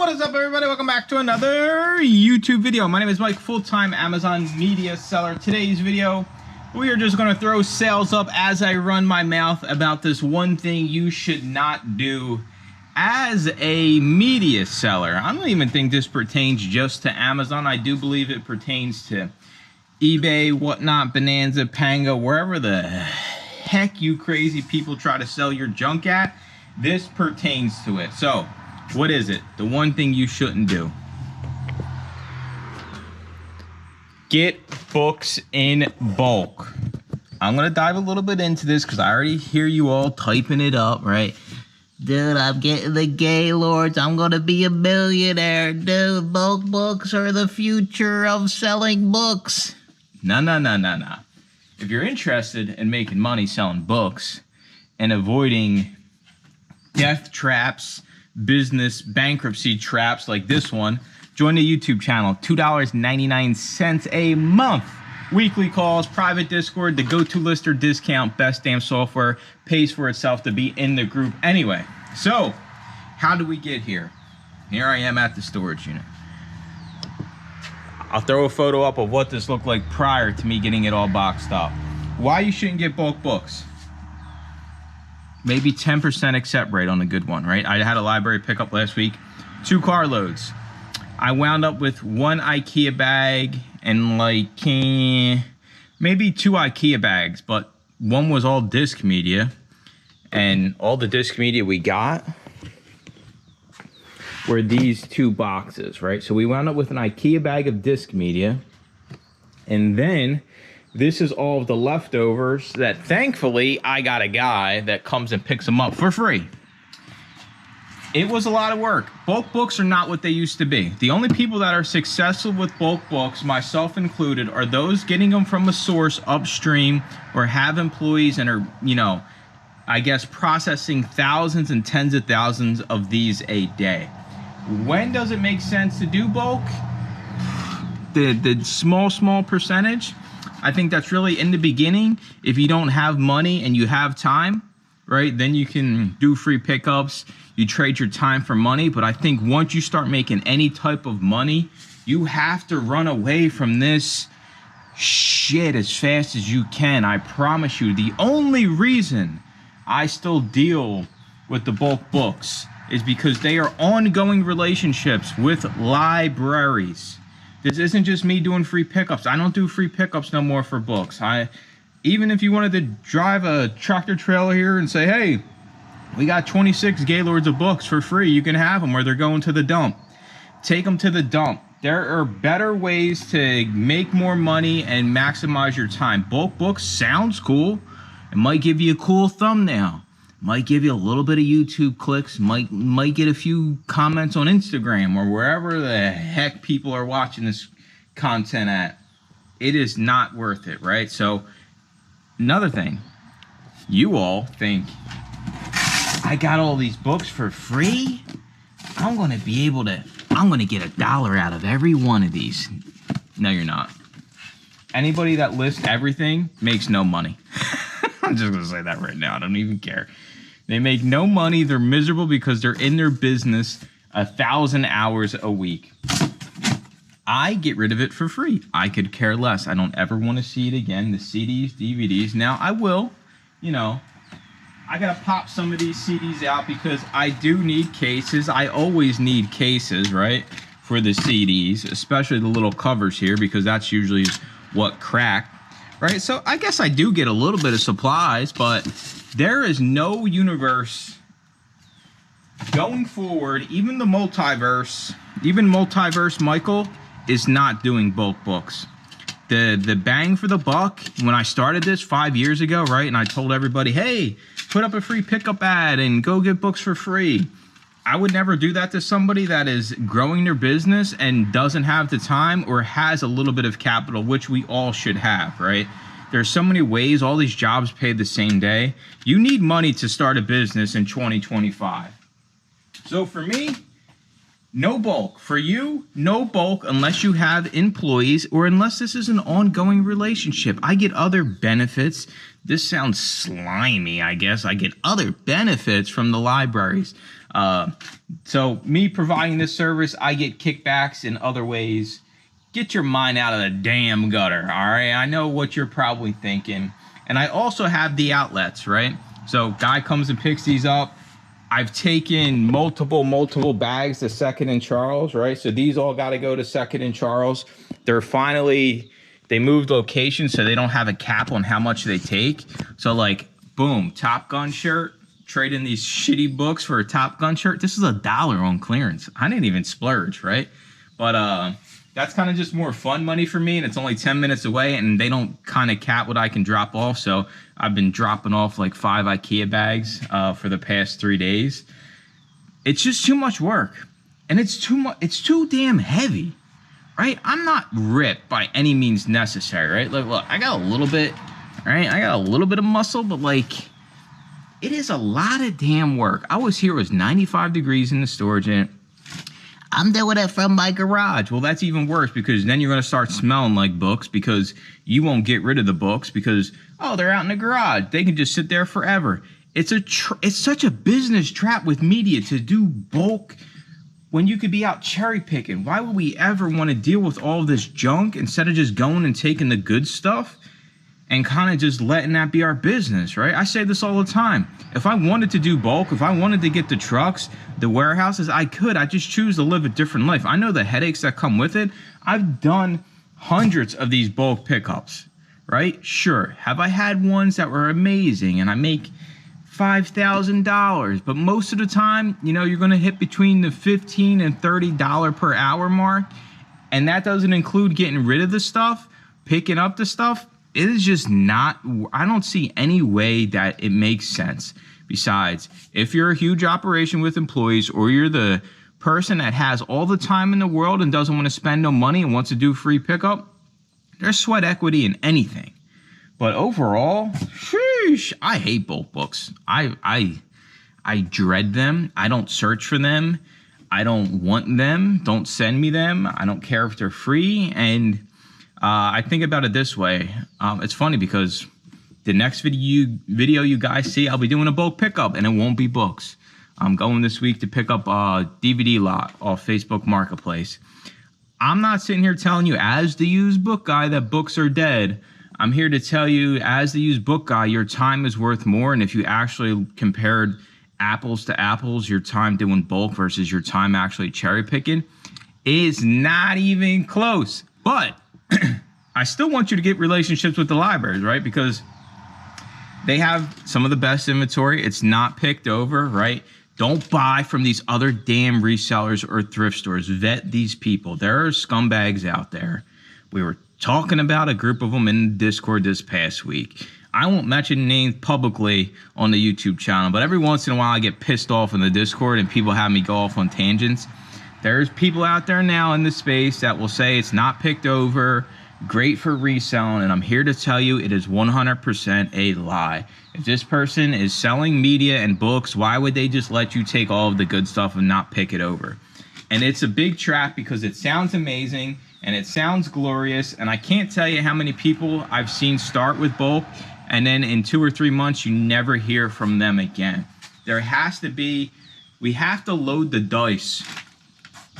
What is up, everybody? Welcome back to another YouTube video. My name is Mike, full-time Amazon media seller. Today's video, we are just going to throw sales up as I run my mouth about this one thing you should not do as a media seller. I don't even think this pertains just to Amazon. I do believe it pertains to eBay, whatnot, Bonanza, Pango, wherever the heck you crazy people try to sell your junk at. This pertains to it. So, what is it? The one thing you shouldn't do. Get books in bulk. I'm going to dive a little bit into this because I already hear you all typing it up, right? Dude, I'm getting the Gaylords. I'm going to be a millionaire. Dude, bulk books are the future of selling books. No. If you're interested in making money selling books and avoiding death traps, business bankruptcy traps like this one, join the YouTube channel. $2.99 a month. Weekly calls, private Discord, the go-to lister discount, best damn software, pays for itself to be in the group anyway. So, how do we get here? Here I am at the storage unit. I'll throw a photo up of what this looked like prior to me getting it all boxed up. Why you shouldn't get bulk books? Maybe 10% accept rate on a good one, right? I had a library pickup last week, 2 carloads. I wound up with 1 IKEA bag and like maybe 2 IKEA bags, but one was all disc media, and all the disc media we got were these 2 boxes, right? So we wound up with an IKEA bag of disc media, and then this is all of the leftovers that thankfully I got a guy that comes and picks them up for free. It was a lot of work. Bulk books are not what they used to be. The only people that are successful with bulk books, myself included, are those getting them from a source upstream or have employees and are, you know, I guess processing thousands and tens of thousands of these a day. When does it make sense to do bulk? The small percentage. I think that's really in the beginning. If you don't have money and you have time, right, then you can do free pickups. You trade your time for money. But I think once you start making any type of money, you have to run away from this shit as fast as you can. I promise you, the only reason I still deal with the bulk books is because they are ongoing relationships with libraries. This isn't just me doing free pickups. I don't do free pickups no more for books. Even if you wanted to drive a tractor trailer here and say, hey, we got 26 Gaylords of books for free, you can have them, or they're going to the dump. Take them to the dump. There are better ways to make more money and maximize your time. Bulk books sounds cool. It might give you a cool thumbnail. Might give you a little bit of YouTube clicks, might get a few comments on Instagram or wherever the heck people are watching this content at. It is not worth it, right? So, another thing, you all think, I got all these books for free? I'm going to get $1 out of every one of these. No, you're not. Anybody that lists everything makes no money. I'm just going to say that right now. I don't even care. They make no money. They're miserable because they're in their business 1,000 hours a week. I get rid of it for free. I could care less. I don't ever want to see it again. The CDs, DVDs. Now, I will, you know, I got to pop some of these CDs out because I do need cases. I always need cases, right, for the CDs, especially the little covers here because that's usually what crack. Right, so I guess I do get a little bit of supplies, but there is no universe going forward, even the multiverse, Michael is not doing bulk books. The bang for the buck, when I started this 5 years ago, right, and I told everybody, hey, put up a free pickup ad and go get books for free. I would never do that to somebody that is growing their business and doesn't have the time or has a little bit of capital, which we all should have, right? There's so many ways. All these jobs pay the same day. You need money to start a business in 2025. So for me, no bulk. For you, no bulk unless you have employees or unless this is an ongoing relationship. I get other benefits this sounds slimy, I guess. I get other benefits from the libraries. So me providing this service, I get kickbacks in other ways. Get your mind out of the damn gutter, all right? I know what you're probably thinking. And I also have the outlets, right? So guy comes and picks these up. I've taken multiple bags to 2nd and Charles, right? So these all got to go to 2nd and Charles. They moved locations, so they don't have a cap on how much they take. So like, boom, Top Gun shirt, trade in these shitty books for a Top Gun shirt. This is $1 on clearance. I didn't even splurge, right? But that's kind of just more fun money for me, and it's only 10 minutes away, and they don't kind of cap what I can drop off. So I've been dropping off like 5 IKEA bags for the past 3 days. It's just too much work, and it's too damn heavy. Right? I'm not ripped by any means necessary, right? Look, I got a little bit, all right? I got a little bit of muscle, but like, it is a lot of damn work. I was here, it was 95 degrees in the storage unit. I'm doing it from my garage. Well, that's even worse, because then you're going to start smelling like books, because you won't get rid of the books because, oh, they're out in the garage. They can just sit there forever. It's such a business trap with media to do bulk when you could be out cherry picking. Why would we ever want to deal with all this junk instead of just going and taking the good stuff and kind of just letting that be our business, right? I say this all the time. If I wanted to do bulk, if I wanted to get the trucks, the warehouses, I could. I just choose to live a different life. I know the headaches that come with it. I've done hundreds of these bulk pickups, right? Sure. Have I had ones that were amazing and I make $5,000, but most of the time, you know, you're going to hit between the $15 and $30 per hour mark, and that doesn't include getting rid of the stuff, picking up the stuff. It is just not, I don't see any way that it makes sense. Besides, if you're a huge operation with employees, or you're the person that has all the time in the world and doesn't want to spend no money and wants to do free pickup, there's sweat equity in anything. But overall, sheesh, I hate bulk books. I dread them. I don't search for them. I don't want them. Don't send me them. I don't care if they're free. And I think about it this way. It's funny because the next video you guys see, I'll be doing a bulk pickup, and it won't be books. I'm going this week to pick up a DVD lot off Facebook Marketplace. I'm not sitting here telling you as the used book guy that books are dead. I'm here to tell you, as the used book guy, your time is worth more. And if you actually compared apples to apples, your time doing bulk versus your time actually cherry picking is not even close. But I still want you to get relationships with the libraries, right? Because they have some of the best inventory. It's not picked over, right? Don't buy from these other damn resellers or thrift stores. Vet these people. There are scumbags out there. We were talking about a group of them in Discord this past week. I won't mention names publicly on the YouTube channel, but every once in a while I get pissed off in the Discord and people have me go off on tangents. There's people out there now in the space that will say it's not picked over, great for reselling, and I'm here to tell you it is 100% a lie. If this person is selling media and books, why would they just let you take all of the good stuff and not pick it over? And it's a big trap because it sounds amazing and it sounds glorious, and I can't tell you how many people I've seen start with bulk and then in 2 or 3 months you never hear from them again. There has to be, we have to load the dice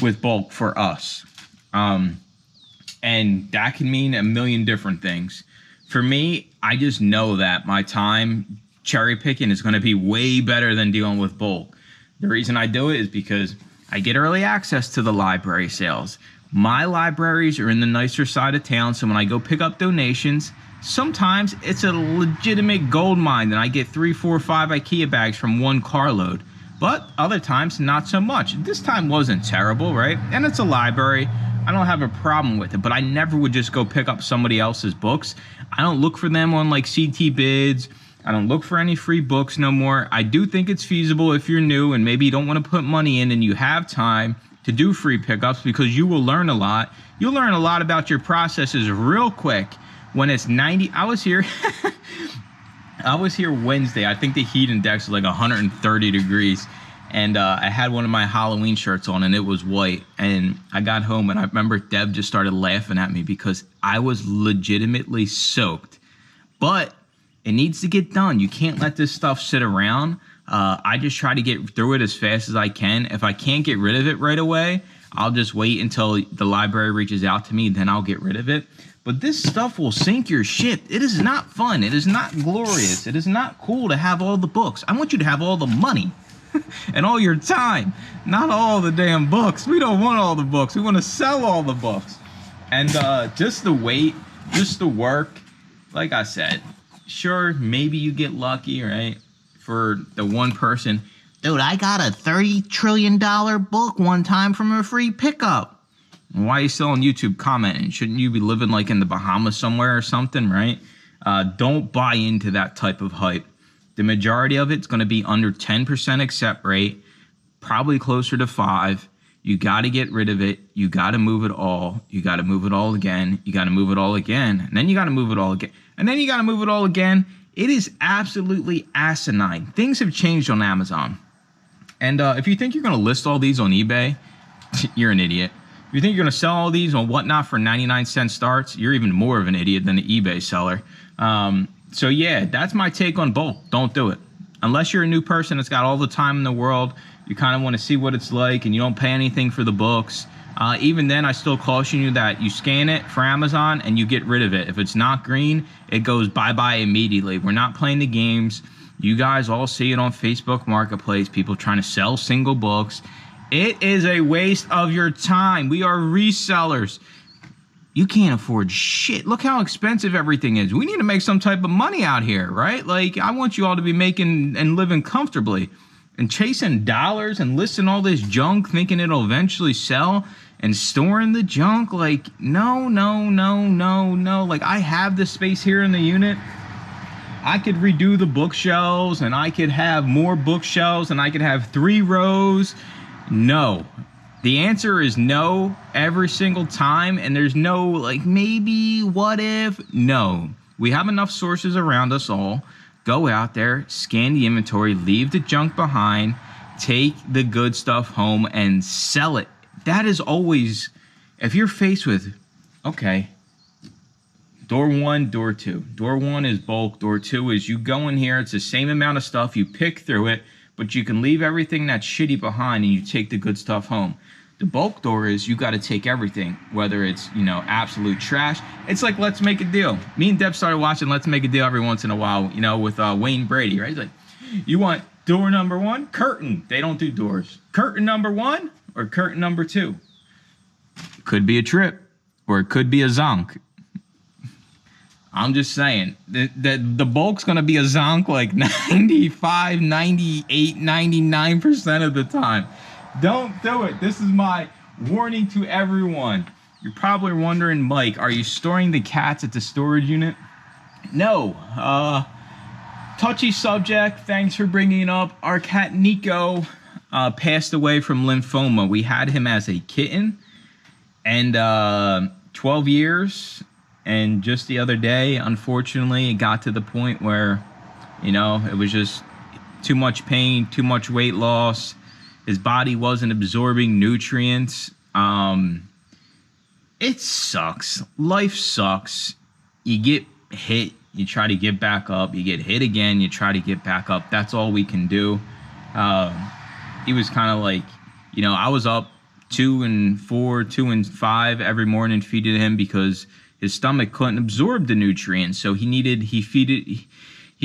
with bulk for us. And that can mean a million different things. For me, I just know that my time cherry picking is going to be way better than dealing with bulk. The reason I do it is because I get early access to the library sales. My libraries are in the nicer side of town, so when I go pick up donations, sometimes it's a legitimate gold mine and I get 3, 4, 5 IKEA bags from one carload. But other times, not so much. This time wasn't terrible, right? And it's a library. I don't have a problem with it, but I never would just go pick up somebody else's books. I don't look for them on like CT bids. I don't look for any free books no more. I do think it's feasible if you're new and maybe you don't want to put money in and you have time to do free pickups, because you will learn a lot. You'll learn a lot about your processes real quick when it's 90. I was here Wednesday. I think the heat index was like 130 degrees. And I had one of my Halloween shirts on and it was white. And I got home and I remember Deb just started laughing at me because I was legitimately soaked. But It needs to get done. You can't let this stuff sit around. I just try to get through it as fast as I can. If I can't get rid of it right away, I'll just wait until the library reaches out to me, then I'll get rid of it. But this stuff will sink your ship. It is not fun. It is not glorious. It is not cool to have all the books. I want you to have all the money and all your time, not all the damn books. We don't want all the books. We want to sell all the books. And just the wait, just the work, like I said, sure, maybe you get lucky, right? For the one person, dude, I got a $30 trillion book one time from a free pickup. Why are you still on YouTube commenting? Shouldn't you be living like in the Bahamas somewhere or something, right? Don't buy into that type of hype. The majority of it's going to be under 10% accept rate, probably closer to 5. You got to get rid of it. You got to move it all. You got to move it all again. You got to move it all again. And then you got to move it all again. And then you got to move it all again. It is absolutely asinine. Things have changed on Amazon. And if you think you're going to list all these on eBay, you're an idiot. If you think you're going to sell all these on Whatnot for 99-cent starts, you're even more of an idiot than an eBay seller. So yeah, that's my take on bulk. Don't do it. Unless you're a new person that's got all the time in the world, you kind of want to see what it's like and you don't pay anything for the books. Even then, I still caution you that you scan it for Amazon and you get rid of it. If it's not green, it goes bye-bye immediately. We're not playing the games. You guys all see it on Facebook Marketplace, people trying to sell single books. It is a waste of your time. We are resellers. You can't afford shit. Look how expensive everything is. We need to make some type of money out here, right? Like, I want you all to be making and living comfortably. And chasing dollars and listing all this junk, thinking it'll eventually sell, and storing the junk. Like, no. Like, I have the space here in the unit. I could redo the bookshelves, and I could have more bookshelves, and I could have 3 rows. No. The answer is no every single time, and there's no, like, maybe, what if? No. We have enough sources around us all. Go out there, scan the inventory, leave the junk behind, take the good stuff home, and sell it. That is always, if you're faced with, okay, door 1, door 2. Door 1 is bulk. Door 2 is you go in here, it's the same amount of stuff, you pick through it, but you can leave everything that's shitty behind and you take the good stuff home. The bulk door is you got to take everything, whether it's, you know, absolute trash. It's like Let's Make a Deal. Me and Deb started watching Let's Make a Deal every once in a while, you know, with Wayne Brady, right? He's like, you want door number 1? Curtain. They don't do doors. Curtain number 1 or curtain number 2? Could be a trip or it could be a zonk. I'm just saying, the bulk's going to be a zonk like 95, 98, 99% of the time. Don't do it. This is my warning to everyone. You're probably wondering, Mike, are you storing the cats at the storage unit? No. Touchy subject. Thanks for bringing it up. Our cat Nico passed away from lymphoma. We had him as a kitten and 12 years. And just the other day, unfortunately, it got to the point where, you know, it was just too much pain, too much weight loss. His body wasn't absorbing nutrients. It sucks. Life sucks. You get hit, you try to get back up. You get hit again, you try to get back up. That's all we can do. He was kind of like, you know, I was up 2 and 4, 2 and 5 every morning feeding him because his stomach couldn't absorb the nutrients. So he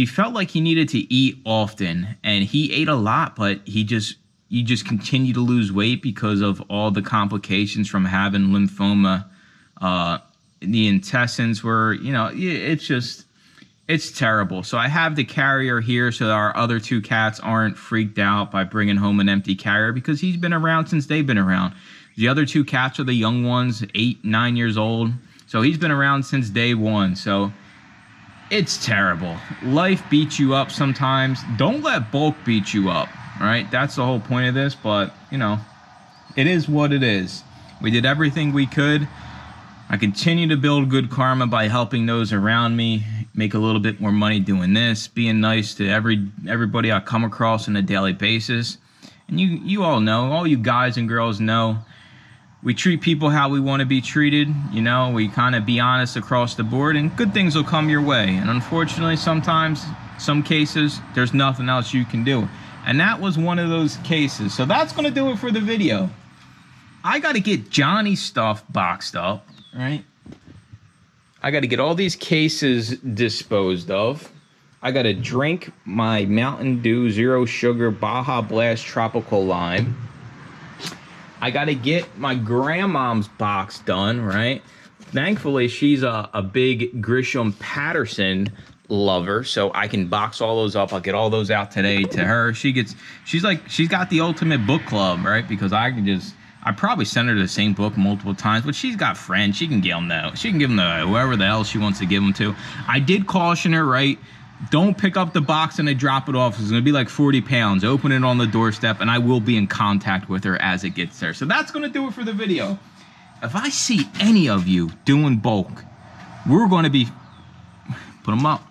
felt like he needed to eat often, and he ate a lot, but you just continue to lose weight because of all the complications from having lymphoma. The intestines were, you know, it's terrible. So I have the carrier here so our other 2 cats aren't freaked out by bringing home an empty carrier because he's been around since they've been around. The other 2 cats are the young ones, 8, 9 years old. So he's been around since day 1. So it's terrible. Life beats you up sometimes. Don't let bulk beat you up, right? That's the whole point of this. But, you know, it is what it is. We did everything we could. I continue to build good karma by helping those around me, make a little bit more money doing this, being nice to everybody I come across on a daily basis. And you all know, all you guys and girls know, we treat people how we want to be treated. You know, we kind of be honest across the board, and good things will come your way. And unfortunately, sometimes, some cases, there's nothing else you can do. And that was one of those cases. So that's going to do it for the video. I got to get Johnny's stuff boxed up, right? I got to get all these cases disposed of. I got to drink my Mountain Dew Zero Sugar Baja Blast Tropical Lime. I got to get my grandmom's box done, right? Thankfully, she's a big Grisham Patterson lover, so I can box all those up. I'll get all those out today to her. She's got the ultimate book club, right? Because I probably sent her the same book multiple times, but she's got friends. She can give them though. She can give them to whoever the hell she wants to give them to. I did caution her, right? Don't pick up the box and then drop it off. It's going to be like 40 pounds. Open it on the doorstep, and I will be in contact with her as it gets there. So that's going to do it for the video. If I see any of you doing bulk, we're going to be... Put them up.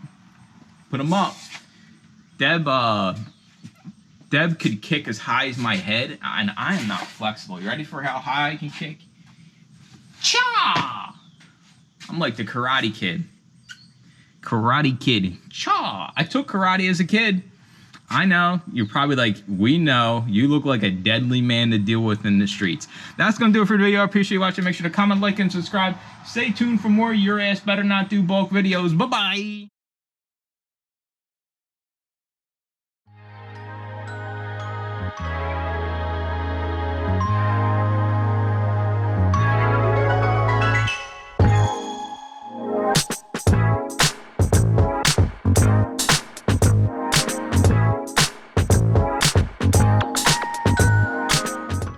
Put them up. Deb could kick as high as my head, and I am not flexible. You ready for how high I can kick? Cha! I'm like the Karate Kid. Karate Kid. Cha! I took karate as a kid. I know. You're probably like, we know. You look like a deadly man to deal with in the streets. That's going to do it for the video. I appreciate you watching. Make sure to comment, like, and subscribe. Stay tuned for more Your Ass Better Not Do bulk videos. Bye-bye.